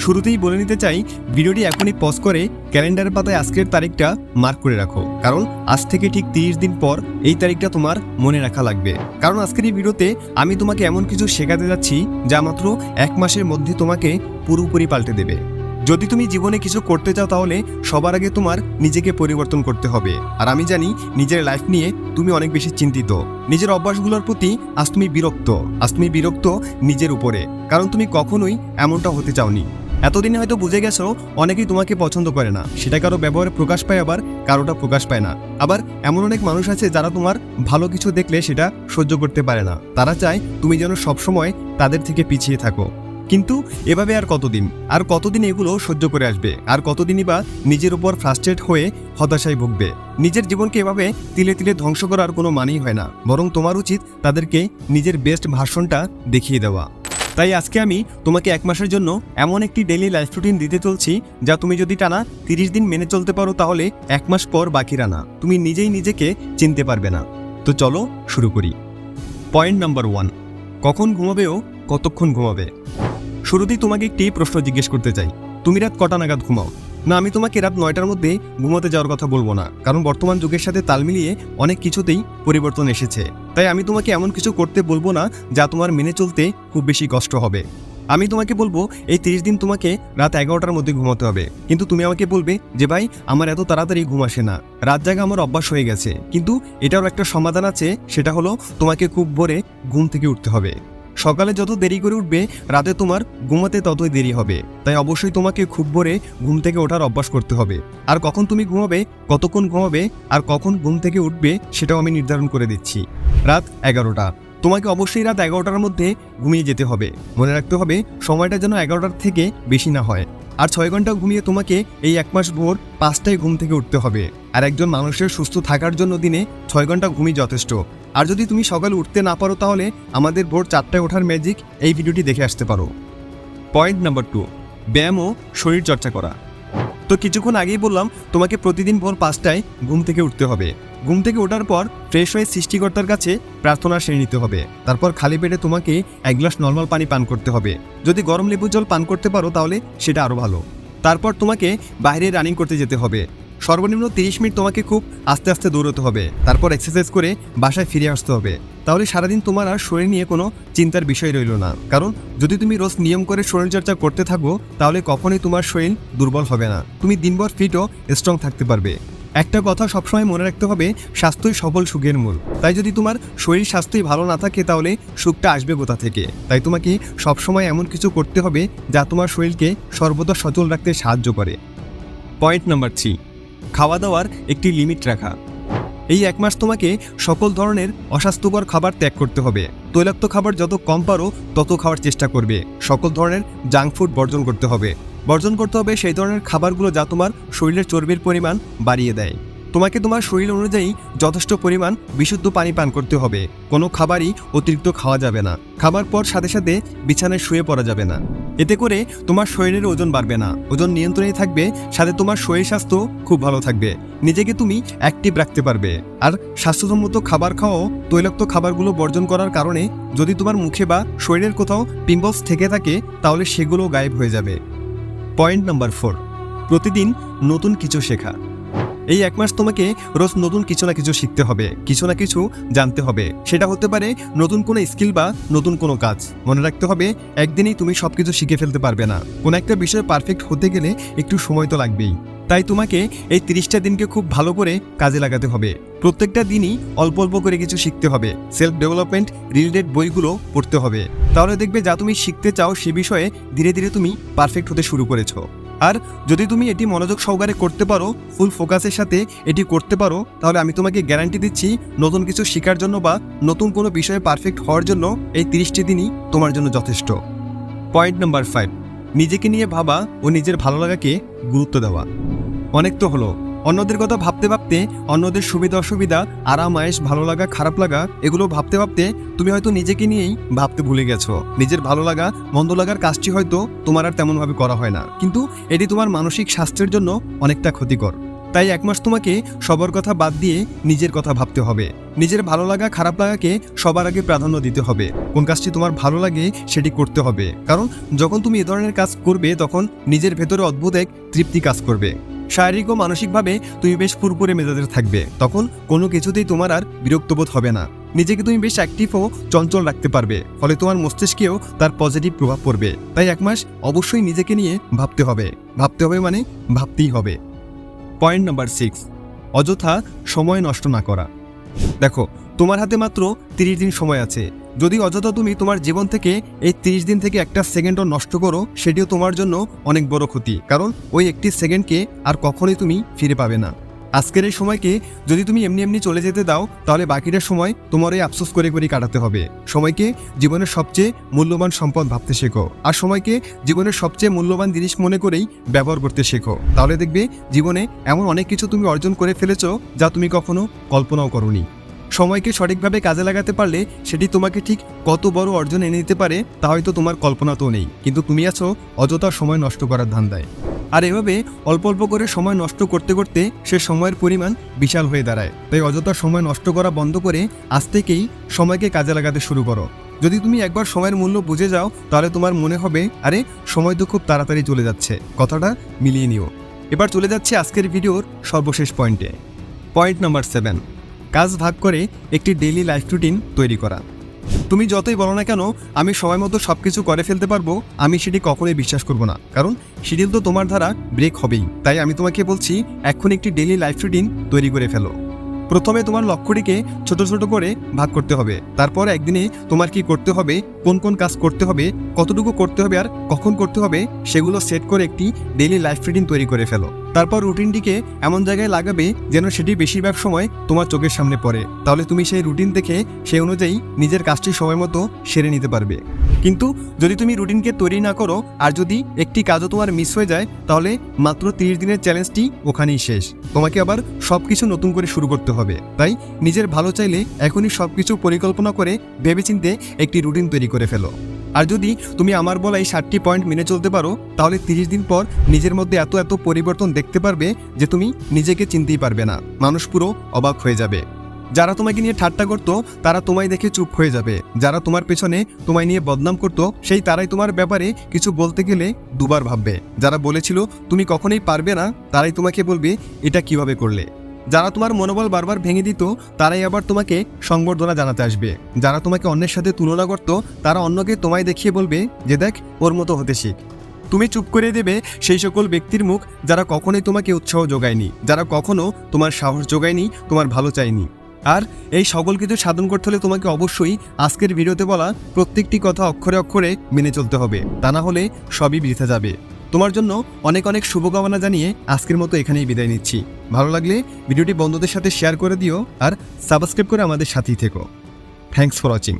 শুরুতেই বলে নিতে চাই, ভিডিওটি এখনই পজ করে ক্যালেন্ডারের পাতায় আজকের তারিখটা মার্ক করে রাখো, কারণ আজ থেকে ঠিক 30 দিন পর এই তারিখটা তোমার মনে রাখা লাগবে। কারণ আজকের এই ভিডিওতে আমি তোমাকে এমন কিছু শেখাতে যাচ্ছি যা মাত্র 1 মাসের মধ্যে তোমাকে পুরোপুরি পাল্টে দেবে। যদি তুমি জীবনে কিছু করতে চাও তাহলে সবার আগে তোমার নিজেকে পরিবর্তন করতে হবে। আর আমি জানি নিজের লাইফ নিয়ে তুমি অনেক বেশি চিন্তিত, নিজের অভ্যাসগুলোর প্রতি আজ তুমি বিরক্ত নিজের উপরে, কারণ তুমি কখনোই এমনটা হতে চাওনি। এতদিনে হয়তো বুঝে গেছো অনেকেই তোমাকে পছন্দ করে না, সেটা কারো ব্যবহারে প্রকাশ পায়, আবার কারোটা প্রকাশ পায় না। আবার এমন অনেক মানুষ আছে যারা তোমার ভালো কিছু দেখলে সেটা সহ্য করতে পারে না, তারা চায় তুমি যেন সবসময় তাদের থেকে পিছিয়ে থাকো। কিন্তু এভাবে আর কতদিন এগুলো সহ্য করে আসবে? আর কতদিনই বা নিজের উপর ফ্রাস্ট্রেট হয়ে হতাশায় ভুগবে? নিজের জীবনকে এভাবে তিলে তিলে ধ্বংস করার কোনো মানেই হয় না, বরং তোমার উচিত তাদেরকে নিজের বেস্ট ভার্সনটা দেখিয়ে দেওয়া। তাই আজকে আমি তোমাকে 1 মাসের জন্য এমন একটি ডেইলি লাইফ রুটিন দিতে চলছি যা তুমি যদি টানা 30 দিন মেনে চলতে পারো তাহলে 1 মাস পর বাকি রানা তুমি নিজেই নিজেকে চিনতে পারবে না। তো চলো শুরু করি। পয়েন্ট নাম্বার 1, কখন ঘুমাবে ও কতক্ষণ ঘুমাবে? শুরুতেই তোমাকে একটি প্রশ্ন জিজ্ঞেস করতে চাই, তুমি রাত কটা নাগাদ ঘুমাও? না, আমি তোমাকে রাত 9টার মধ্যে ঘুমাতে যাওয়ার কথা বলবো না, কারণ বর্তমান যুগের সাথে তাল মিলিয়ে অনেক কিছুতেই পরিবর্তন এসেছে। তাই আমি তোমাকে এমন কিছু করতে বলবো না যা তোমার মেনে চলতে খুব বেশি কষ্ট হবে। আমি তোমাকে বলবো এই 30 দিন তোমাকে রাত 11টার মধ্যে ঘুমাতে হবে, কিন্তু তুমি আমাকে বলবে যে ভাই আমার এত তাড়াতাড়ি ঘুম আসে না, রাত জাগা আমার অভ্যাস হয়ে গেছে। কিন্তু এটারও একটা সমাধান আছে, সেটা হলো তোমাকে খুব ভোরে ঘুম থেকে উঠতে হবে। সকালে যত দেরি করে উঠবে রাতে তোমার ঘুমাতে ততই দেরি হবে। তাই অবশ্যই তোমাকে খুব ভোরে ঘুম থেকে ওঠার অভ্যাস করতে হবে। আর কখন তুমি ঘুমাবে, কতক্ষণ ঘুমাবে আর কখন ঘুম থেকে উঠবে সেটাও আমি নির্ধারণ করে দিচ্ছি। রাত 11টা, তোমাকে অবশ্যই রাত 11টার মধ্যে ঘুমিয়ে যেতে হবে। মনে রাখতে হবে সময়টা যেন 11টার থেকে বেশি না হয়। আর 6 ঘন্টা ঘুমিয়ে তোমাকে এই 1 মাস ভোর 5টায় ঘুম থেকে উঠতে হবে। আর একজন মানুষের সুস্থ থাকার জন্য দিনে 6 ঘন্টা ঘুমই যথেষ্ট। আর যদি তুমি সকালে উঠতে না পারো তাহলে আমাদের ভোর 4টায় ওঠার ম্যাজিক এই ভিডিওটি দেখে আসতে পারো। পয়েন্ট নাম্বার 2, ব্যায়াম ও শরীর চর্চা করা। তো কিছুক্ষণ আগেই বললাম তোমাকে প্রতিদিন ভোর 5টায় ঘুম থেকে উঠতে হবে। ঘুম থেকে ওঠার পর ফ্রেশ হয়ে সৃষ্টিকর্তার কাছে প্রার্থনা সেরে নিতে হবে। তারপর খালি পেটে তোমাকে 1 গ্লাস নর্মাল পানি পান করতে হবে। যদি গরম লেবু জল পান করতে পারো তাহলে সেটা আরও ভালো। তারপর তোমাকে বাইরে রানিং করতে যেতে হবে। সর্বনিম্ন 30 মিনিট তোমাকে খুব আস্তে আস্তে দৌড়তে হবে। তারপর এক্সারসাইজ করে বাসায় ফিরে আসতে হবে। তাহলে সারাদিন তোমার আর শরীর নিয়ে কোনো চিন্তার বিষয় রইল না, কারণ যদি তুমি রোজ নিয়ম করে শরীরচর্চা করতে থাকো তাহলে কখনোই তোমার শরীর দুর্বল হবে না, তুমি দিনভর ফিট ও স্ট্রং থাকতে পারবে। একটা কথা সবসময় মনে রাখতে হবে, স্বাস্থ্যই সফল সুখের মূল। তাই যদি তোমার শরীর স্বাস্থ্যই ভালো না থাকে তাহলে সুখটা আসবে কোথা থেকে? তাই তোমাকে সবসময় এমন কিছু করতে হবে যা তোমার শরীরকে সর্বদা সচল রাখতে সাহায্য করে। পয়েন্ট নাম্বার 3, খাওয়া দাওয়ার একটি লিমিট রাখা। এই 1 মাস তোমাকে সকল ধরনের অস্বাস্থ্যকর খাবার ত্যাগ করতে হবে। তৈলাক্ত খাবার যত কম পারো তত খাওয়ার চেষ্টা করবে। সকল ধরনের জাঙ্ক ফুড বর্জন করতে হবে সেই ধরনের খাবারগুলো যা তোমার শরীরের চর্বির পরিমাণ বাড়িয়ে দেয়। তোমাকে তোমার শরীর অনুযায়ী যথেষ্ট পরিমাণ বিশুদ্ধ পানি পান করতে হবে। কোনো খাবারই অতিরিক্ত খাওয়া যাবে না। খাবার পর সাথে সাথে বিছানায় শুয়ে পড়া যাবে না। এতে করে তোমার শরীরের ওজন বাড়বে না, ওজন নিয়ন্ত্রণে থাকবে, সাথে তোমার শরীর স্বাস্থ্য খুব ভালো থাকবে। নিজেকে তুমি অ্যাক্টিভ রাখতে পারবে। আর স্বাস্থ্যসম্মত খাবার খাওয়াও তৈলাক্ত খাবারগুলো বর্জন করার কারণে যদি তোমার মুখে বা শরীরের কোথাও পিম্পলস থেকে থাকে তাহলে সেগুলো গায়েব হয়ে যাবে। পয়েন্ট নাম্বার 4, প্রতিদিন নতুন কিছু শেখা। এই 1 মাস তোমাকে রোজ নতুন কিছু না কিছু শিখতে হবে, কিছু না কিছু জানতে হবে। সেটা হতে পারে নতুন কোনো স্কিল বা নতুন কোনো কাজ। মনে রাখতে হবে একদিনেই তুমি সবকিছু শিখে ফেলতে পারবে না। কোনো একটা বিষয়ে পারফেক্ট হতে গেলে একটু সময় তো লাগবেই। তাই তোমাকে এই 30টা দিনকে খুব ভালো করে কাজে লাগাতে হবে। প্রত্যেকটা দিনই অল্প অল্প করে কিছু শিখতে হবে। সেলফ ডেভেলপমেন্ট রিলেটেড বইগুলো পড়তে হবে। তাহলে দেখবে যা তুমি শিখতে চাও সে বিষয়ে ধীরে ধীরে তুমি পারফেক্ট হতে শুরু করেছো। আর যদি তুমি এটি মনোযোগ সহকারে করতে পারো, ফুল ফোকাসের সাথে এটি করতে পারো, তাহলে আমি তোমাকে গ্যারান্টি দিচ্ছি নতুন কিছু শেখার জন্য বা নতুন কোনো বিষয়ে পারফেক্ট হওয়ার জন্য এই 30টি দিনই তোমার জন্য যথেষ্ট। পয়েন্ট নাম্বার 5, নিজেকে নিয়ে ভাবা ও নিজের ভালো লাগাকে গুরুত্ব দেওয়া। অনেক তো হলো, অন্যদের কথা ভাবতে ভাবতে, অন্যদের সুবিধা অসুবিধা, আরাম আয়েশ, ভালো লাগা খারাপ লাগা এগুলো ভাবতে ভাবতে তুমি হয়তো নিজেকে নিয়েই ভাবতে ভুলে গেছো। নিজের ভালো লাগা মন্দ লাগার কাজটি হয়তো তোমার আর তেমনভাবে করা হয় না, কিন্তু এটি তোমার মানসিক স্বাস্থ্যের জন্য অনেকটা ক্ষতিকর। তাই 1 মাস তোমাকে সবার কথা বাদ দিয়ে নিজের কথা ভাবতে হবে। নিজের ভালো লাগা খারাপ লাগাকে সবার আগে প্রাধান্য দিতে হবে। কোন কাজটি তোমার ভালো লাগে সেটি করতে হবে, কারণ যখন তুমি এ ধরনের কাজ করবে তখন নিজের ভেতরে অদ্ভুত এক তৃপ্তি কাজ করবে। শারীরিক ও মানসিকভাবে তুমি বেশ ফুরফুরে মেজাজের থাকবে। তখন কোনো কিছুতেই তোমার আর বিরক্তবোধ হবে না। নিজেকে তুমি বেশ অ্যাক্টিভ ও চঞ্চল রাখতে পারবে, ফলে তোমার মস্তিষ্কেও তার পজিটিভ প্রভাব পড়বে। তাই 1 মাস অবশ্যই নিজেকে নিয়ে ভাবতে হবে। মানে ভাবতেই হবে। পয়েন্ট নাম্বার 6, অযথা সময় নষ্ট না করা। দেখো, তোমার হাতে মাত্র 30 দিন সময় আছে। যদি অযথা তুমি তোমার জীবন থেকে এই 30 দিন থেকে একটা সেকেন্ডও নষ্ট করো, সেটিও তোমার জন্য অনেক বড় ক্ষতি, কারণ ওই একটি সেকেন্ডকে আর কখনোই তুমি ফিরে পাবে না। আজকের এই সময়কে যদি তুমি এমনি চলে যেতে দাও, তাহলে বাকিটা সময় তোমার এই আফসোস করে কাটাতে হবে। সময়কে জীবনের সবচেয়ে মূল্যবান সম্পদ ভাবতে শেখো, আর সময়কে জীবনের সবচেয়ে মূল্যবান জিনিস মনে করেই ব্যবহার করতে শেখো। তাহলে দেখবে জীবনে এমন অনেক কিছু তুমি অর্জন করে ফেলেছো যা তুমি কখনো কল্পনাও করোনি। সময়কে সঠিকভাবে কাজে লাগাতে পারলে সেটি তোমাকে ঠিক কত বড় অর্জন এনে দিতে পারে তা হয়তো তোমার কল্পনাতেও নেই, কিন্তু তুমি আছো অযথা সময় নষ্ট করার ধান্দায়। আর এভাবে অল্প অল্প করে সময় নষ্ট করতে করতে সে সময়ের পরিমাণ বিশাল হয়ে দাঁড়ায়। তাই অযথা সময় নষ্ট করা বন্ধ করে আজ থেকেই সময়কে কাজে লাগাতে শুরু করো। যদি তুমি একবার সময়ের মূল্য বুঝে যাও, তাহলে তোমার মনে হবে আরে সময় তো খুব তাড়াতাড়ি চলে যাচ্ছে। কথাটা মিলিয়ে নিও। এবার চলে যাচ্ছে আজকের ভিডিওর সর্বশেষ পয়েন্টে। পয়েন্ট নাম্বার 7, কাজ ভাগ করে একটি ডেইলি লাইফ রুটিন তৈরি করা। তুমি যতই বলো না কেন আমি সময় মতো সব কিছু করে ফেলতে পারবো, আমি সেটি কখনোই বিশ্বাস করব না, কারণ শিডিউল তো তোমার দ্বারা ব্রেক হবেই। তাই আমি তোমাকে বলছি, এখন একটি ডেইলি লাইফ রুটিন তৈরি করে ফেলো। প্রথমে তোমার লক্ষ্যটিকে ছোট ছোট করে ভাগ করতে হবে। তারপর একদিনে তোমার কি করতে হবে, কোন কোন কাজ করতে হবে, কতটুকু করতে হবে আর কখন করতে হবে, সেগুলো সেট করে একটি ডেইলি লাইফ রুটিন তৈরি করে ফেলো। তারপর রুটিনটিকে এমন জায়গায় লাগাবে যেন সেটি বেশিরভাগ সময় তোমার চোখের সামনে পড়ে। তাহলে তুমি সেই রুটিন দেখে সেই অনুযায়ী নিজের কাজটি সময় মতো সেরে নিতে পারবে। কিন্তু যদি তুমি রুটিনকে তৈরি না করো আর যদি একটি কাজও তোমার মিস হয়ে যায়, তাহলে মাত্র 30 দিনের চ্যালেঞ্জটি ওখানেই শেষ। তোমাকে আবার সব কিছু নতুন করে শুরু করতে হবে। তাই নিজের ভালো চাইলে এখনই সব কিছু পরিকল্পনা করে ভেবেচিন্তে একটি রুটিন তৈরি করে ফেলো। আর যদি তুমি আমার বলা এই 7টি পয়েন্ট মেনে চলতে পারো, তাহলে 30 দিন পর নিজের মধ্যে এত পরিবর্তন দেখতে পারবে যে তুমি নিজেকে চিনতেই পারবে না। মানুষ পুরো অবাক হয়ে যাবে। যারা তোমাকে নিয়ে ঠাট্টা করতো তারা তোমায় দেখে চুপ হয়ে যাবে। যারা তোমার পেছনে তোমায় নিয়ে বদনাম করতো সেই তারাই তোমার ব্যাপারে কিছু বলতে গেলে দুবার ভাববে। যারা বলেছিল তুমি কখনোই পারবে না, তারাই তোমাকে বলবে এটা কিভাবে করলে। যারা তোমার মনোবল বারবার ভেঙে দিত তারাই আবার তোমাকে সংবর্ধনা জানাতে আসবে। যারা তোমাকে অন্যের সাথে তুলনা করত তারা অন্যকে তোমায় দেখিয়ে বলবে যে দেখ ওর মতো হতে শিখ। তুমি চুপ করে দেবে সেই সকল ব্যক্তির মুখ যারা কখনোই তোমাকে উৎসাহ যোগায়নি, যারা কখনো তোমার সাহস যোগায়নি, তোমার ভালো চায়নি। আর এই সকল কিছু সাধন করতে হলে তোমাকে অবশ্যই আজকের ভিডিওতে বলা প্রত্যেকটি কথা অক্ষরে অক্ষরে মেনে চলতে হবে, তা না হলে সবই বৃথা যাবে। তোমার জন্য অনেক অনেক শুভকামনা জানিয়ে আজকের মতো এখানেই বিদায় নিচ্ছি। ভালো লাগলে ভিডিওটি বন্ধুদের সাথে শেয়ার করে দিও আর সাবস্ক্রাইব করে আমাদের সাথেই থেকো। Thanks for watching.